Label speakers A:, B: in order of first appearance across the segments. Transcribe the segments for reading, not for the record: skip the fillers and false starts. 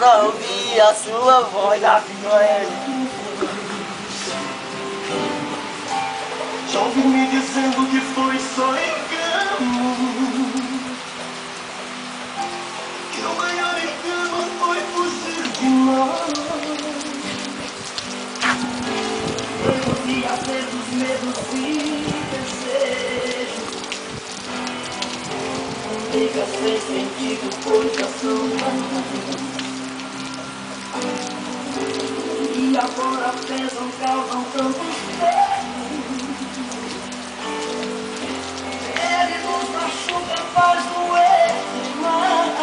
A: pra ouvir a sua voz.
B: Já ouvi me dizendo que foi só engano, que não ganhar engano foi fugir de nós.
A: Reduzir a ser dos medos e desejos. Fica sem sentido, coisas são vãs. E agora pesam, causam tantos pesos. Ele nos machuca, faz doer demais.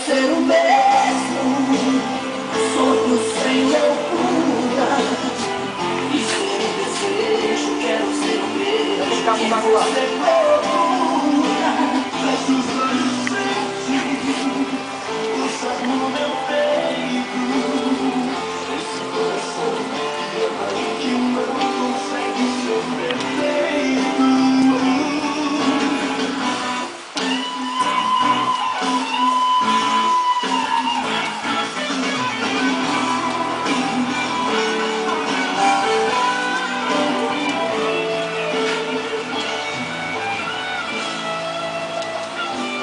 A: Ser o mesmo, sonho sem loucura. E ser o desejo, quero ser o mesmo. Que você procura.
B: Fecha os olhos, sente, pulsa no meu peito. Esse coração que não consegue ser perfeito.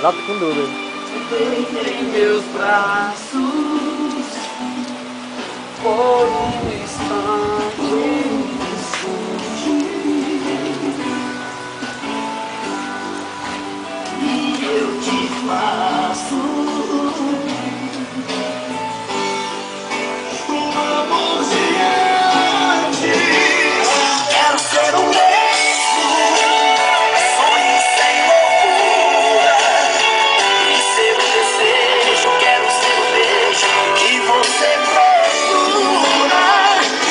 C: Nota com dúvida.
A: Em meus braços, por um instante, e eu te faço
B: Um amor de antes.
A: quero ser o mesmo, sonho sem loucura. E ser o desejo, quero ser o beijo que você procura.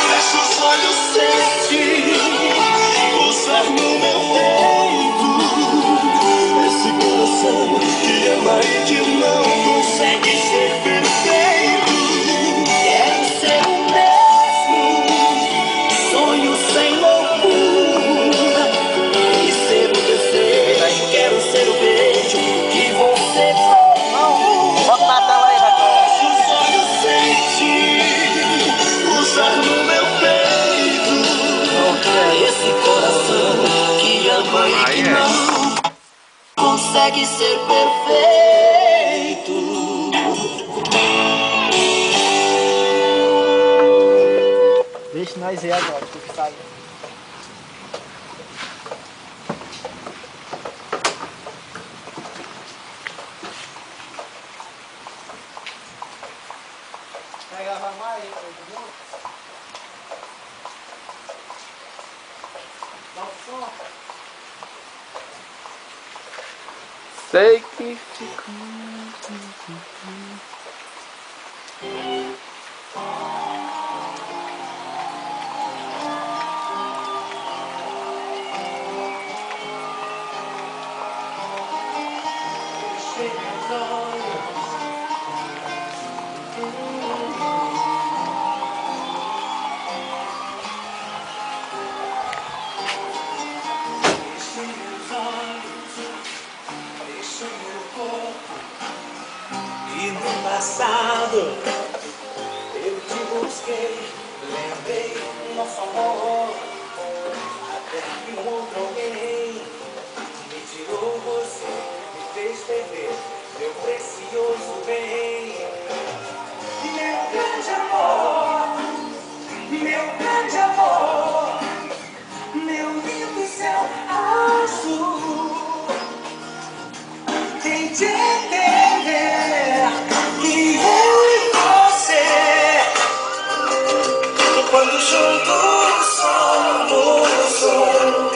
B: Fecha os olhos, sente, pulsar no meu peito. Esse coração que ama e que não consegue ser perfeito.
A: Quero ser o mesmo, sonho sem loucura. E ser o desejo, quero ser o beijo que você procura. Bota na tela aí,
B: Fecha os olhos, sente, pulsar no meu peito.
A: Esse coração que ama e que não consegue ser perfeito.
C: Deixa nós ir agora, tem que sair. Vai gravar mais aí, todo mundo? Dá o som.
D: Sei que ficou.
B: E no passado eu te busquei, lembrei nosso amor, até que um outro alguém me tirou você, me fez perder meu precioso bem. Meu grande amor, meu grande amor, meu lindo céu azul, tente entender que eu e você, quando juntos somos um,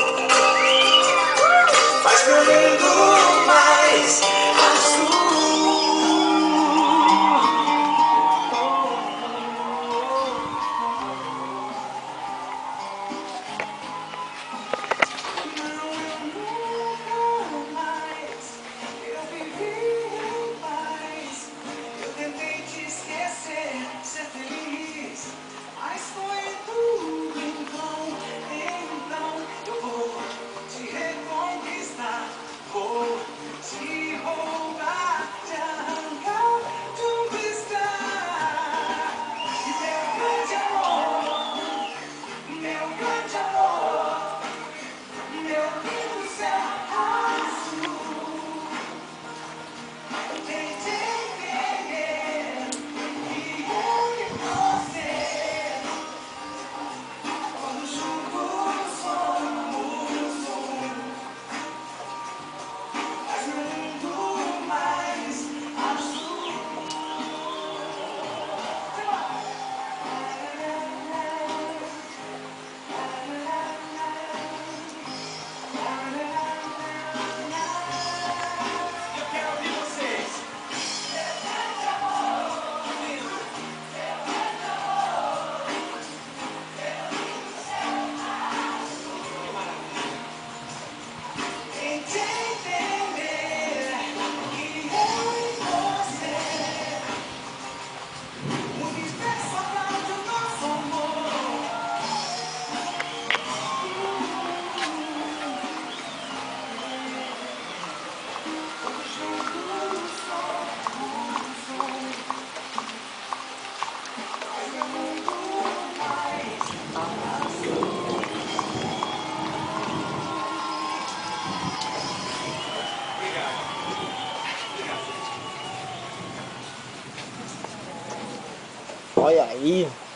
B: faz meu mundo mais azul.
C: Olha aí.